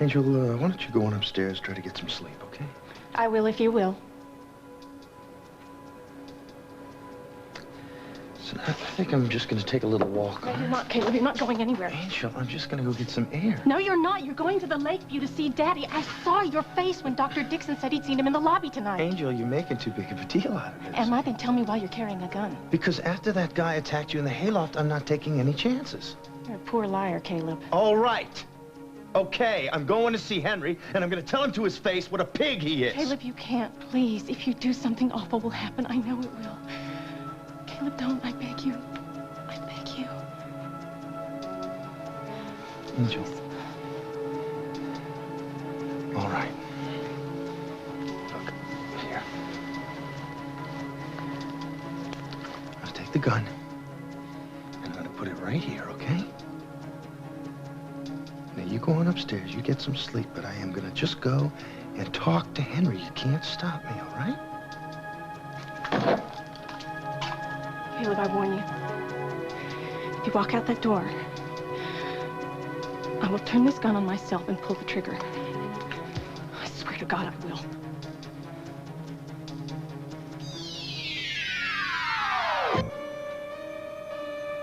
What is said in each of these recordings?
Angel, why don't you go on upstairs, try to get some sleep, okay? I will if you will. So I think I'm just going to take a little walk. No, you're not, Caleb. You're not going anywhere. Angel, I'm just going to go get some air. No, you're not. You're going to the Lakeview to see Daddy. I saw your face when Dr. Dixon said he'd seen him in the lobby tonight. Angel, you're making too big of a deal out of this. Am I? Then tell me why you're carrying a gun. Because after that guy attacked you in the hayloft, I'm not taking any chances. You're a poor liar, Caleb. All right. Okay, I'm going to see Henry, and I'm going to tell him to his face what a pig he is. Caleb, you can't. Please. If you do, something awful will happen. I know it will. Caleb, don't. I beg you. I beg you. Angel. All right. Look, here. I'll take the gun, and I'm going to put it right here, okay? Now, you go on upstairs, you get some sleep, but I am going to just go and talk to Henry. You can't stop me, all right? Caleb, I warn you. If you walk out that door, I will turn this gun on myself and pull the trigger. I swear to God I will.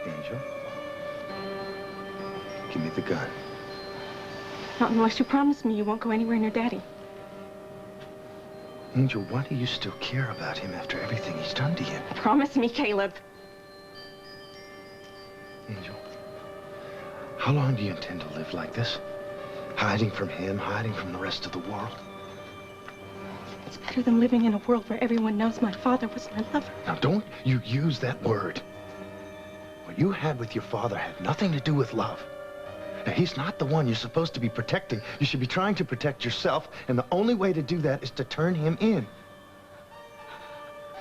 Angel, give me the gun. Not unless you promise me you won't go anywhere near Daddy. Angel, why do you still care about him after everything he's done to you? Promise me, Caleb. Angel, how long do you intend to live like this? Hiding from him, hiding from the rest of the world? It's better than living in a world where everyone knows my father was my lover. Now, don't you use that word. What you had with your father had nothing to do with love. Now, he's not the one you're supposed to be protecting. You should be trying to protect yourself, and the only way to do that is to turn him in.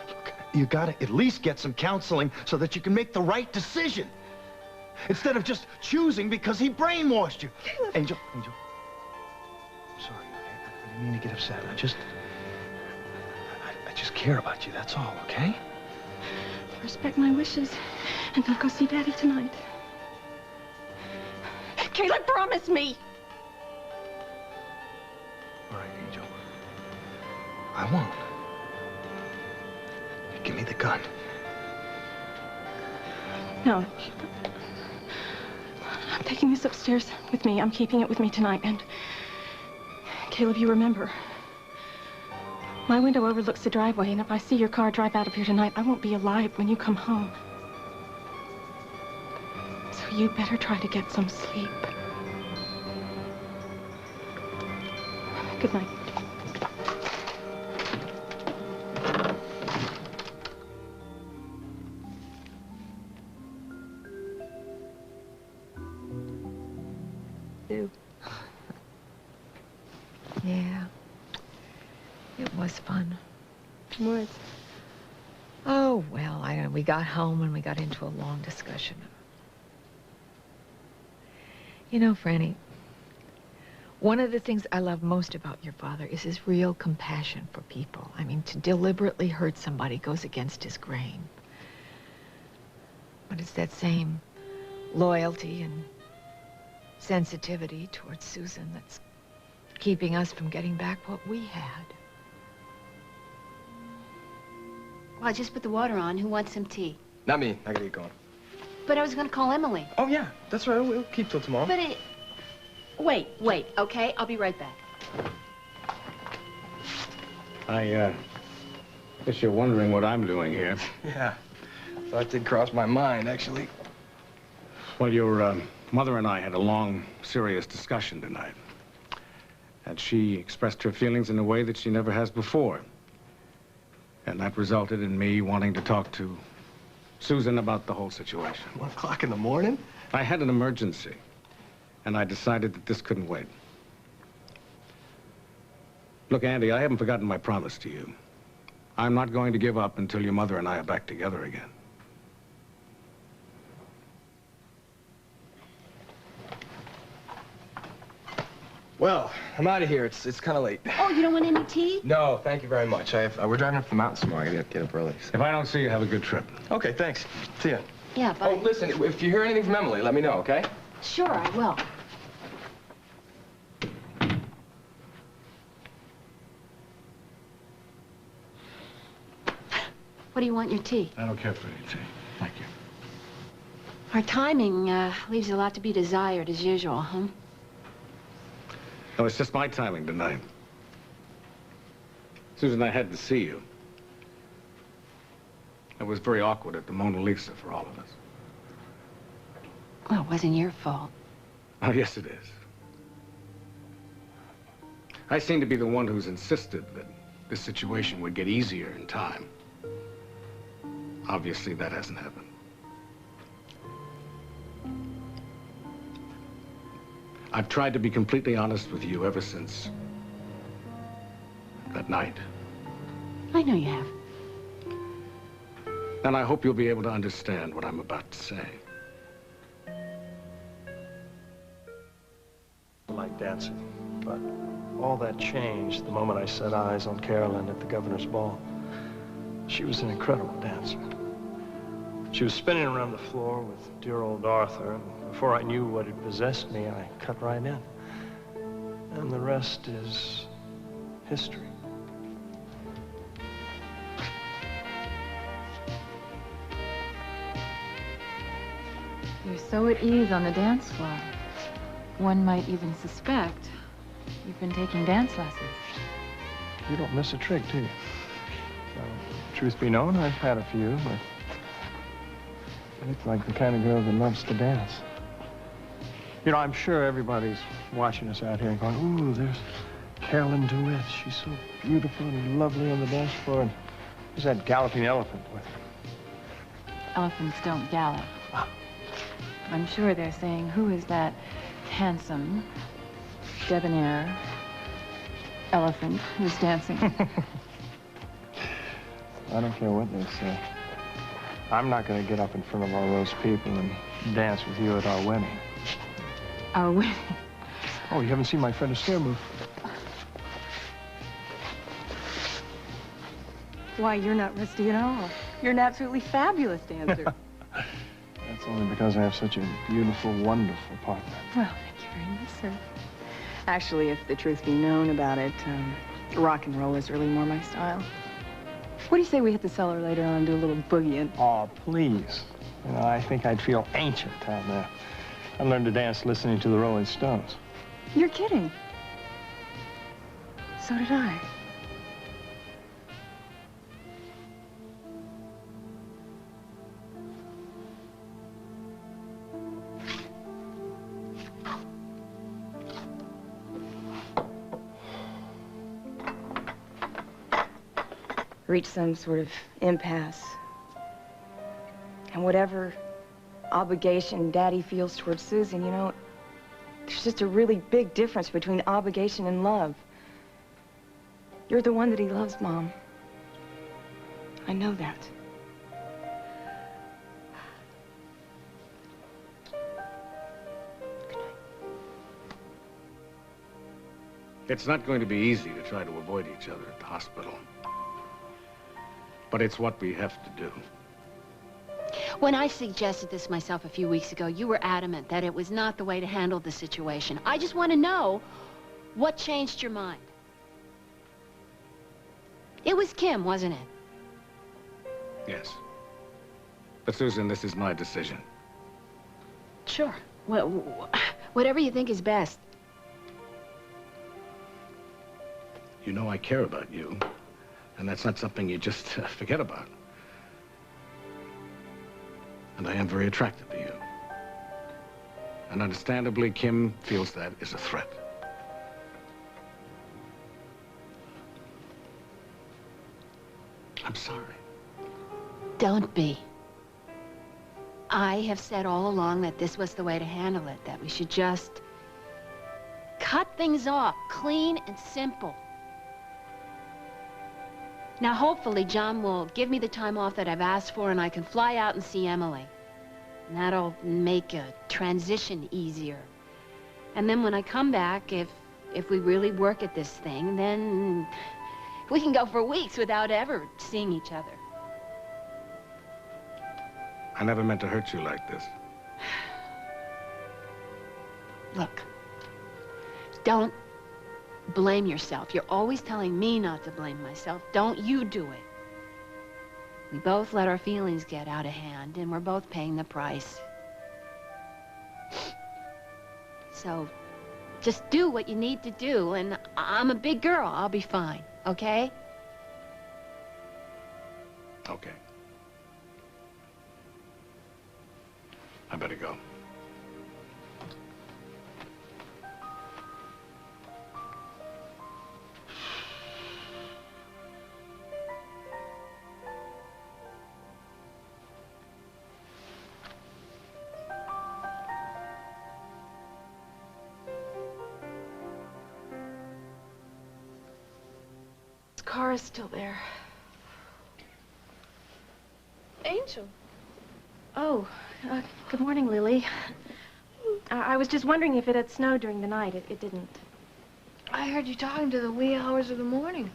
Look, you gotta at least get some counseling so that you can make the right decision. Instead of just choosing because he brainwashed you. Caleb. Angel. I'm sorry, okay? I didn't mean to get upset. I just care about you, that's all, okay? Respect my wishes, and don't go see Daddy tonight. Caleb, promise me! All right, Angel. I won't. Give me the gun. No. I'm taking this upstairs with me. I'm keeping it with me tonight. And, Caleb, you remember, my window overlooks the driveway, and if I see your car drive out of here tonight, I won't be alive when you come home. So you better try to get some sleep. Good night. Yeah. It was fun. What? Oh, well, we got home and we got into a long discussion. You know, Franny, one of the things I love most about your father is his real compassion for people. I mean, to deliberately hurt somebody goes against his grain. But it's that same loyalty and sensitivity towards Susan that's keeping us from getting back what we had. Well, I just put the water on. Who wants some tea? Not me. I gotta get going. But I was gonna call Emily. Oh, yeah. That's right. We'll keep till tomorrow. But it... Wait, okay? I'll be right back. I guess you're wondering what I'm doing here. Yeah. Thought did cross my mind, actually. Well, your mother and I had a long, serious discussion tonight. And she expressed her feelings in a way that she never has before. And that resulted in me wanting to talk to Susan about the whole situation. 1 o'clock in the morning? I had an emergency, and I decided that this couldn't wait. Look, Andy, I haven't forgotten my promise to you. I'm not going to give up until your mother and I are back together again. Well, I'm out of here. It's kind of late. Oh, you don't want any tea? No, thank you very much. We're driving up the mountains tomorrow. I gotta get up early. So. If I don't see you, have a good trip. Okay, thanks. See ya. Yeah, bye. Oh, listen, if you hear anything from Emily, let me know, okay? Sure, I will. What do you want in your tea? I don't care for any tea. Thank you. Our timing leaves a lot to be desired, as usual, huh? No, it's just my timing tonight. Susan, I had to see you. It was very awkward at the Mona Lisa for all of us. Well, it wasn't your fault. Oh, yes, it is. I seem to be the one who's insisted that this situation would get easier in time. Obviously, that hasn't happened. I've tried to be completely honest with you ever since that night. I know you have. And I hope you'll be able to understand what I'm about to say. I like dancing, but all that changed the moment I set eyes on Carolyn at the governor's ball. She was an incredible dancer. She was spinning around the floor with dear old Arthur, and before I knew what had possessed me, I cut right in. And the rest is history. You're so at ease on the dance floor. One might even suspect you've been taking dance lessons. You don't miss a trick, do you? Truth be known, I've had a few, but I look like the kind of girl that loves to dance. You know, I'm sure everybody's watching us out here and going, ooh, there's Carolyn DeWitt. She's so beautiful and lovely on the dance floor. And there's that galloping elephant with her. Elephants don't gallop. I'm sure they're saying, who is that handsome, debonair elephant who's dancing? I don't care what they say. I'm not going to get up in front of all those people and dance with you at our wedding. Our wedding? Oh, you haven't seen my Fred Astaire move? Why, you're not rusty at all. You're an absolutely fabulous dancer. That's only because I have such a beautiful, wonderful partner. Well, thank you very much, sir. Actually, if the truth be known about it, rock and roll is really more my style. What do you say we hit the cellar later on and do a little boogieing? Oh, please. You know, I think I'd feel ancient down there. I learned to dance listening to the Rolling Stones. You're kidding. So did I. Reach some sort of impasse. And whatever obligation Daddy feels towards Susan, you know, there's just a really big difference between obligation and love. You're the one that he loves, Mom. I know that. Good night. It's not going to be easy to try to avoid each other at the hospital. But it's what we have to do. When I suggested this myself a few weeks ago, you were adamant that it was not the way to handle the situation. I just want to know what changed your mind. It was Kim, wasn't it? Yes. But Susan, this is my decision. Sure. Well, whatever you think is best. You know I care about you, and that's not something you just forget about. And I am very attracted to you. And understandably, Kim feels that is a threat. I'm sorry. Don't be. I have said all along that this was the way to handle it, that we should just cut things off, clean and simple. Now, hopefully, John will give me the time off that I've asked for, and I can fly out and see Emily. And that'll make a transition easier. And then when I come back, if we really work at this thing, then we can go for weeks without ever seeing each other. I never meant to hurt you like this. Look, don't blame yourself. You're always telling me not to blame myself. Don't you do it. We both let our feelings get out of hand, and we're both paying the price. So, just do what you need to do, and I'm a big girl. I'll be fine, okay? Okay. I better go. His car is still there. Angel. Oh, good morning, Lily. I was just wondering if it had snowed during the night. It didn't. I heard you talking to the wee hours of the morning.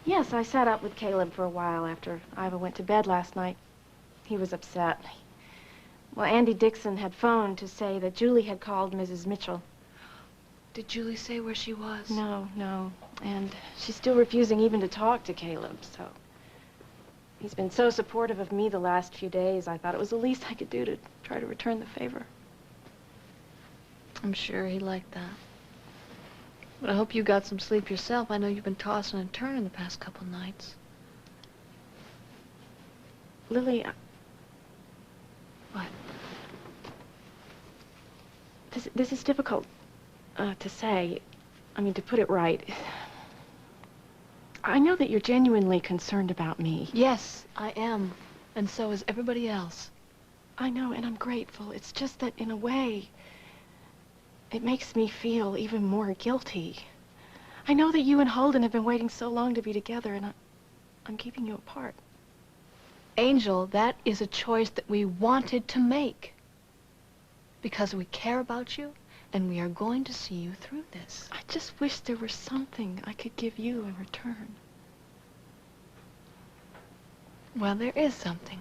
Yes, I sat up with Caleb for a while after Iva went to bed last night. He was upset. Well, Andy Dixon had phoned to say that Julie had called Mrs. Mitchell. Did Julie say where she was? No. And she's still refusing even to talk to Caleb, so... He's been so supportive of me the last few days, I thought it was the least I could do to try to return the favor. I'm sure he liked that. But I hope you got some sleep yourself. I know you've been tossing and turning the past couple nights. Lily, What? This is difficult to say. I mean, to put it right. I know that you're genuinely concerned about me. Yes, I am. And so is everybody else. I know, and I'm grateful. It's just that, in a way, it makes me feel even more guilty. I know that you and Holden have been waiting so long to be together, and I'm keeping you apart. Angel, that is a choice that we wanted to make. Because we care about you, and we are going to see you through this. I just wish there were something I could give you in return. Well, there is something.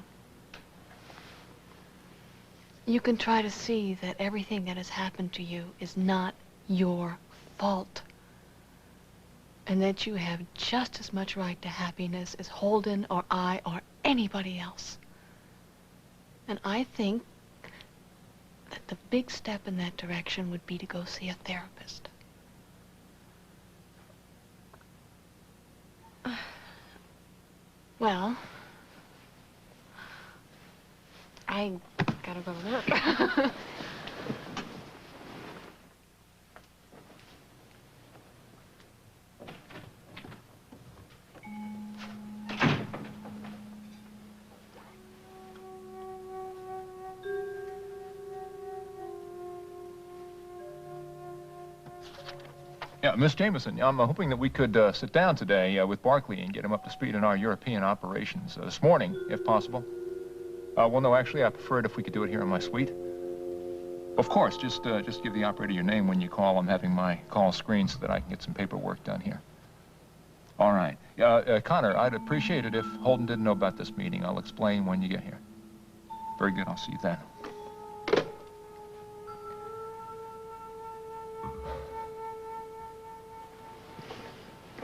You can try to see that everything that has happened to you is not your fault. And that you have just as much right to happiness as Holden or I or anybody else. And I think that the big step in that direction would be to go see a therapist. Well, I gotta go to work. Yeah, Miss Jameson, I'm hoping that we could sit down today with Barkley and get him up to speed in our European operations this morning, if possible. Well, no, actually, I prefer it if we could do it here in my suite. Of course, just give the operator your name when you call. I'm having my call screened so that I can get some paperwork done here. All right. Connor, I'd appreciate it if Holden didn't know about this meeting. I'll explain when you get here. Very good. I'll see you then.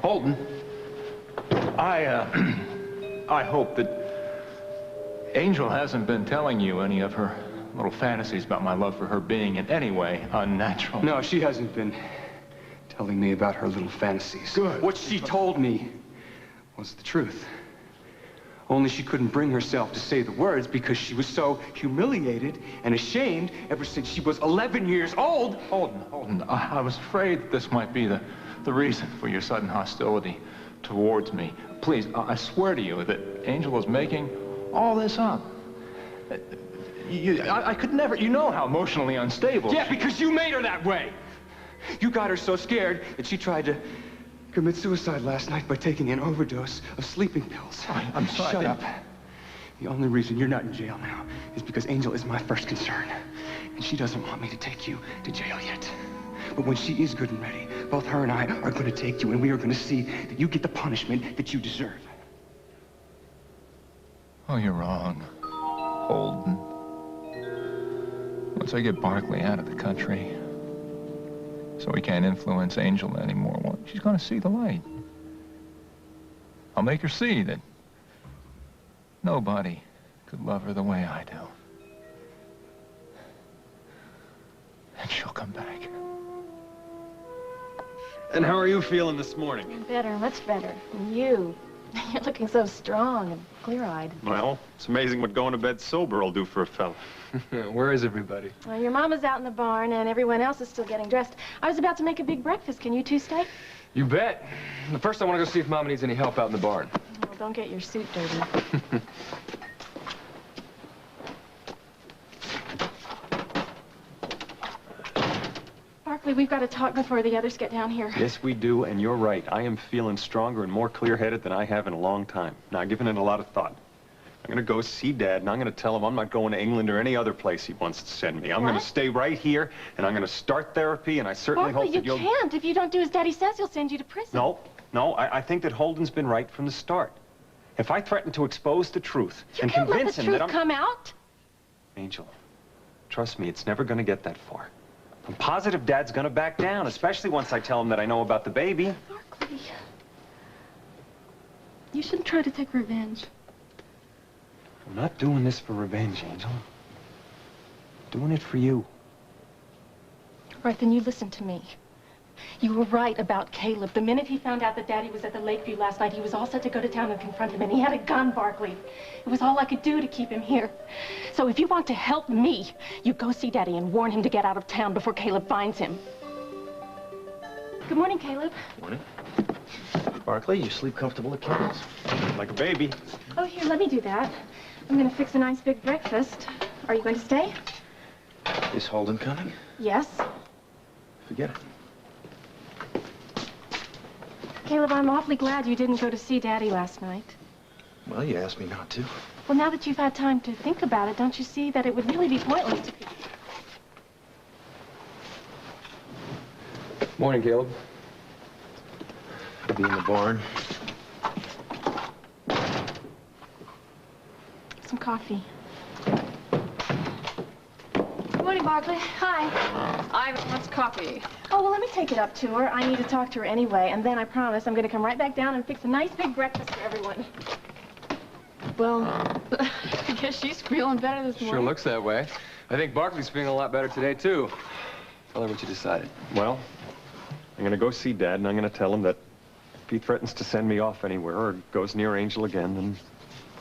Holden, I hope that Angel hasn't been telling you any of her little fantasies about my love for her being in any way unnatural. No, she hasn't been telling me about her little fantasies. Good. What she told me was the truth. Only she couldn't bring herself to say the words because she was so humiliated and ashamed ever since she was 11 years old. Holden, I was afraid that this might be the reason for your sudden hostility towards me. Please, I swear to you that Angel is making all this up. I could never, you know how emotionally unstable. Yeah, because you made her that way. You got her so scared that she tried to commit suicide last night by taking an overdose of sleeping pills. I'm sorry. Shut up. The only reason you're not in jail now is because Angel is my first concern. And she doesn't want me to take you to jail yet. But when she is good and ready, both her and I are going to take you, and we are going to see that you get the punishment that you deserve. Oh, you're wrong, Holden. Once I get Barkley out of the country, so we can't influence Angel anymore, well, she's going to see the light. I'll make her see that Nobody could love her the way I do. And she'll come back. And how are you feeling this morning? Better, much better. And you? You're looking so strong and clear-eyed. Well, it's amazing what going to bed sober will do for a fella. Where is everybody? Well, your mama's out in the barn, and everyone else is still getting dressed. I was about to make a big breakfast. Can you two stay? You bet. But first, I want to go see if Mama needs any help out in the barn. Well, don't get your suit dirty. Barkley, we've got to talk before the others get down here. Yes, we do, and you're right. I am feeling stronger and more clear-headed than I have in a long time. Now, I've given it a lot of thought. I'm going to go see Dad, and I'm going to tell him I'm not going to England or any other place he wants to send me. I'm going to stay right here, and I'm going to start therapy, and I certainly hope that you'll... Barkley, you can't. If you don't do as Daddy says, he'll send you to prison. No, I think that Holden's been right from the start. If I threaten to expose the truth and convince him that I'm... You can't let the truth come out. Angel, trust me, it's never going to get that far. I'm positive Dad's going to back down, especially once I tell him that I know about the baby. Barkley, you shouldn't try to take revenge. I'm not doing this for revenge, Angel. I'm doing it for you. Right, then you listen to me. You were right about Caleb. The minute he found out that Daddy was at the Lakeview last night, he was all set to go to town and confront him, and he had a gun, Barkley. It was all I could do to keep him here. So if you want to help me, you go see Daddy and warn him to get out of town before Caleb finds him. Good morning, Caleb. Morning. Barkley, you sleep comfortable at Kelly's. Like a baby. Oh, here, let me do that. I'm going to fix a nice big breakfast. Are you going to stay? Is Holden coming? Yes. Forget it. Caleb, I'm awfully glad you didn't go to see Daddy last night. Well, you asked me not to. Well, now that you've had time to think about it, don't you see that it would really be pointless to... Morning, Caleb. I'll be in the barn. Some coffee. Good morning, Barkley. Hi. Ivan wants coffee. Oh, well, let me take it up to her. I need to talk to her anyway, and then I promise I'm going to come right back down and fix a nice big breakfast for everyone. Well, I guess she's feeling better this morning. Sure looks that way. I think Barkley's feeling a lot better today, too. Tell her what you decided. Well, I'm going to go see Dad, and I'm going to tell him that if he threatens to send me off anywhere or goes near Angel again, then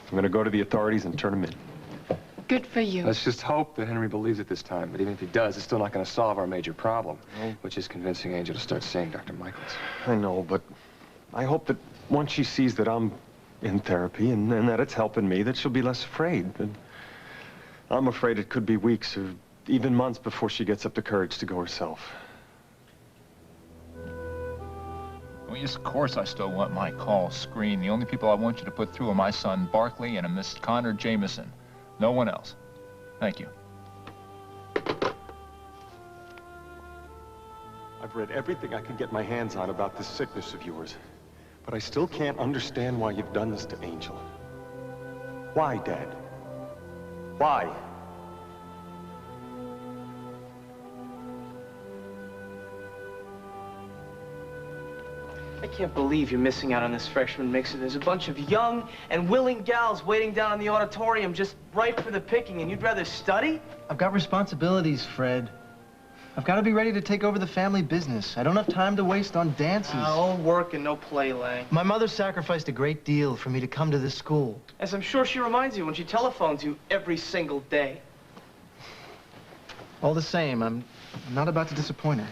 I'm going to go to the authorities and turn him in. Good for you. Let's just hope that Henry believes it this time. But even if he does, it's still not going to solve our major problem, which is convincing Angel to start seeing Dr. Michaels. I know, but I hope that once she sees that I'm in therapy and that it's helping me, that she'll be less afraid. But I'm afraid it could be weeks or even months before she gets up the courage to go herself. Well, yes, of course I still want my call screened. The only people I want you to put through are my son, Barkley, and a Miss Connor Jameson. No one else. Thank you. I've read everything I can get my hands on about this sickness of yours, but I still can't understand why you've done this to Angel. Why, Dad? Why? I can't believe you're missing out on this freshman mixer. There's a bunch of young and willing gals waiting down in the auditorium just ripe for the picking, and you'd rather study? I've got responsibilities, Fred. I've got to be ready to take over the family business. I don't have time to waste on dances. All work and no play, Lang. My mother sacrificed a great deal for me to come to this school. As I'm sure she reminds you when she telephones you every single day. All the same, I'm not about to disappoint her.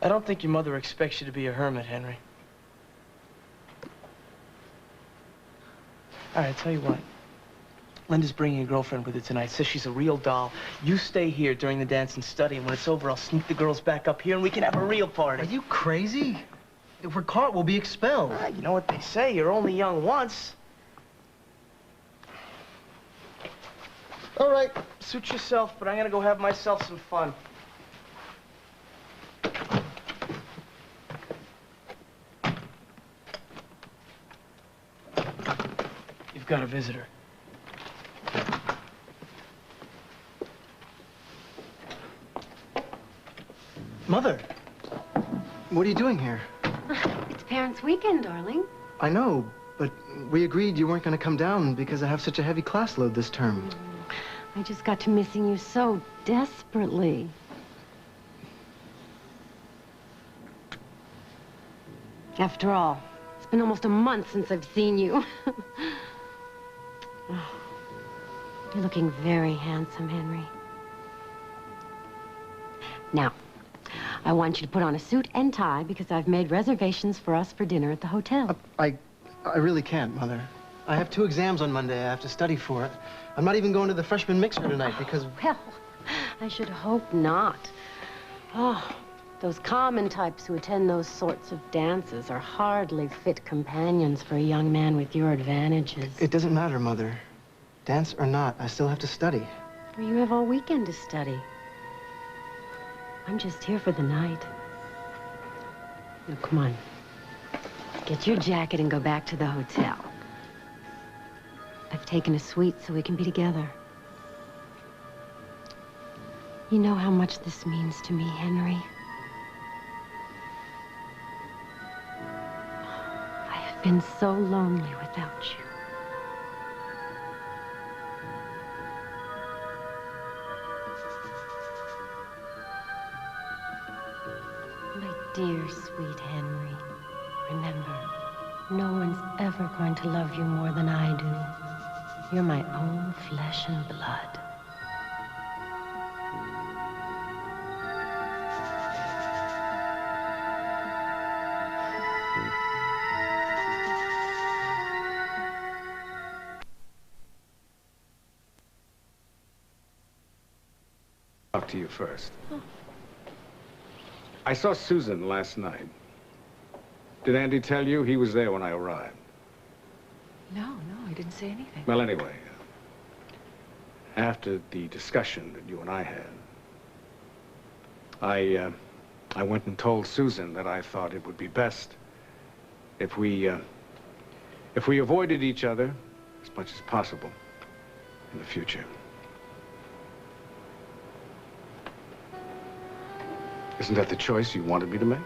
I don't think your mother expects you to be a hermit, Henry. All right, tell you what. Linda's bringing a girlfriend with her tonight. Says she's a real doll. You stay here during the dance and study, and when it's over, I'll sneak the girls back up here, and we can have a real party. Are you crazy? If we're caught, we'll be expelled. You know what they say, you're only young once. All right, suit yourself, but I'm gonna go have myself some fun. You've got a visitor. Mother, what are you doing here? It's Parents' Weekend, darling. I know, but we agreed you weren't going to come down because I have such a heavy class load this term. I just got to missing you so desperately. After all, it's been almost a month since I've seen you. You're looking very handsome, Henry. Now, I want you to put on a suit and tie because I've made reservations for us for dinner at the hotel. I really can't, Mother. I have 2 exams on Monday I have to study for. I'm not even going to the freshman mixer tonight because... Well, I should hope not. Oh, those common types who attend those sorts of dances are hardly fit companions for a young man with your advantages. It doesn't matter, Mother. Dance or not, I still have to study. Well, you have all weekend to study. I'm just here for the night. Now, come on. Get your jacket and go back to the hotel. I've taken a suite so we can be together. You know how much this means to me, Henry. I have been so lonely without you. My dear, sweet Henry, remember, no one's ever going to love you more than I do. You're my own flesh and blood. Talk to you first. I saw Susan last night. Did Andy tell you he was there when I arrived? No, he didn't say anything. Well, anyway, after the discussion that you and I had, I went and told Susan that I thought it would be best if we avoided each other as much as possible in the future. Isn't that the choice you wanted me to make?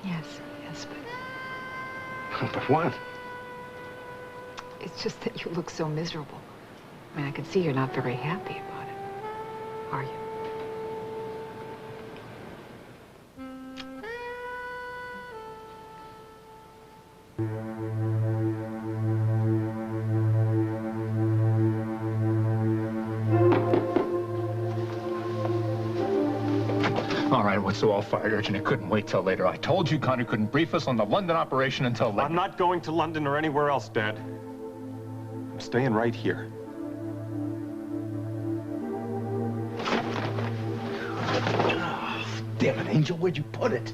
Yes, but... But what? It's just that you look so miserable. I mean, I can see you're not very happy about it. Are you? All right, what's so all fired urgent? It couldn't wait till later. I told you Connor couldn't brief us on the London operation until later. I'm not going to London or anywhere else, Dad. I'm staying right here. Oh, damn it, Angel, where'd you put it?